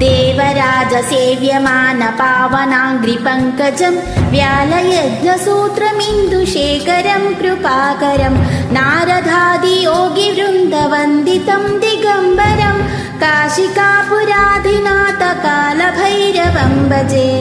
देवराजसेव्यमान पावनाङ्घ्रिपङ्कजं व्यालयज्ञसूत्रमिन्दुशेखरं कृपाकरं नारदादियोगिवृन्दवन्दितं दिगम्बरं काशिकापुराधिनाथकालभैरवं भजे।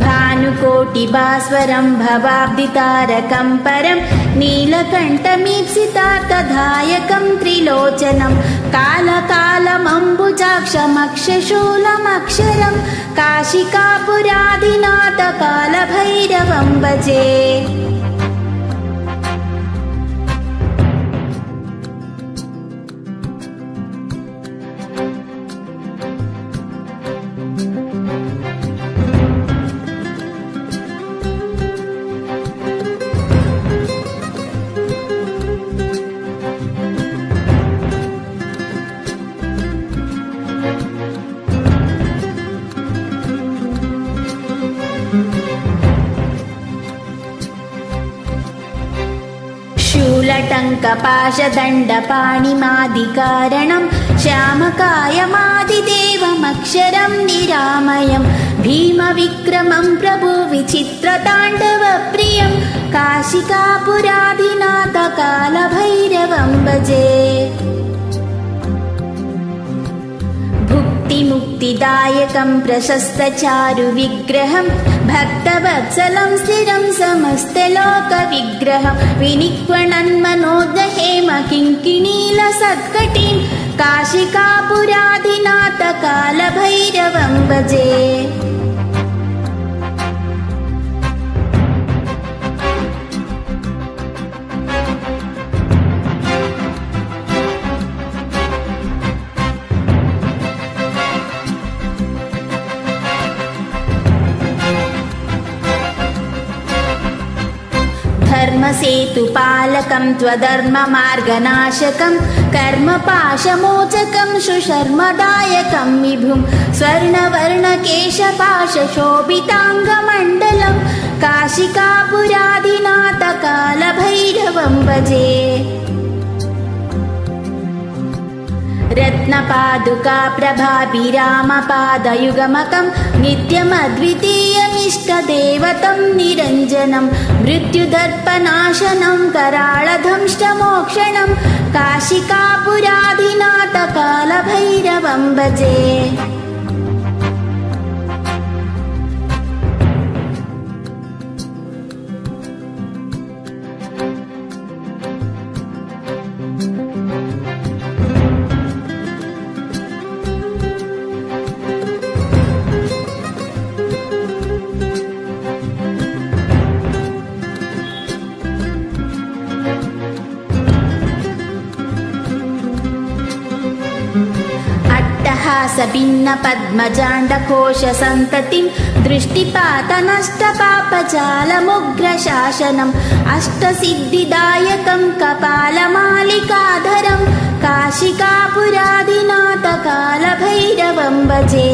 भानुकोटिभास्वरं भवाब्दितारकं परं नीलकण्ठमीप्सितार्थदायकं त्रिलोचनं कालकालमम्बुजाक्षमक्षशूलमक्षरं काशिकापुराधिनाथकालभैरवं भजे। शूलटङ्कपाशदण्डपाणिमादिकारणं श्यामकायमादिदेवमक्षरं निरामयं भीमविक्रमं प्रभुविचित्रताण्डवप्रियं काशिकापुराधिनाथकालभैरवं भजे। मुक्तिदायकं प्रशस्तचारुविग्रहं भक्तवत्सलं स्थिरं समस्तलोकविग्रहं विनिक्वणन्मनोदहेम किङ्किणीलसत्कटिं काशिकापुराधिनाथकालभैरवं भजे। धर्मसेतुपालकं त्वधर्ममार्गनाशकं कर्मपाशमोचकं सुशर्मदायकं विभुं स्वर्णवर्णकेशपाशशोभिताङ्गमण्डलं काशिकापुराधिनाथकालभैरवं भजे। रत्नपादुका प्रभाभिरामपादयुगमकं नित्यमद्वितीयमिष्टदेवतं निरञ्जनं मृत्युदर्पनाशनं कराळदंष्टमोक्षणं काशिकापुराधिनाथकालभैरवं भजे। भिन्न पद्मजाण्डकोशसन्ततिं दृष्टिपातनष्टपापजालमुग्रशासनम् अष्टसिद्धिदायकं कपालमालिकाधरं काशिकापुराधिनाथकालभैरवं भजे।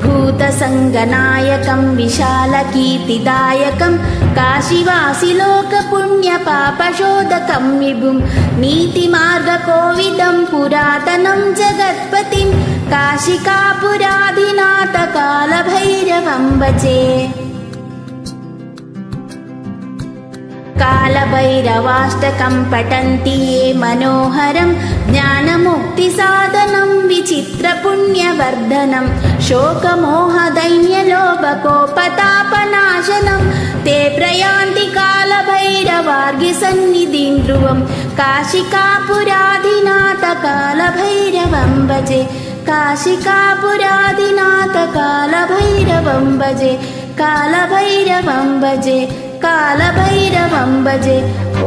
भूतसङ्गनायकं विशालकीर्तिदायकं काशीवासिलोकपुण्यपापशोधकं विभुं नीतिमार्गकोविदं पुरातनं जगत्पतिं काशिकापुराधिनाथकालभैरवं भजे। कालभैरवाष्टकं पठन्ति ये मनोहरं ज्ञानमुक्तिसाधनं विचित्रपुण्यवर्धनं शोकमोहदैन्यलोभकोपतापनाशनं ते प्रयान्ति कालभैरवार्घ्यसन्निधिं ध्रुवं काशिकापुराधिनाथ कालभैरवं भजे काशिकापुराधिनाथ कालभैरवं भजे कालभैरवं भजे कालभैरवं भजे। ओ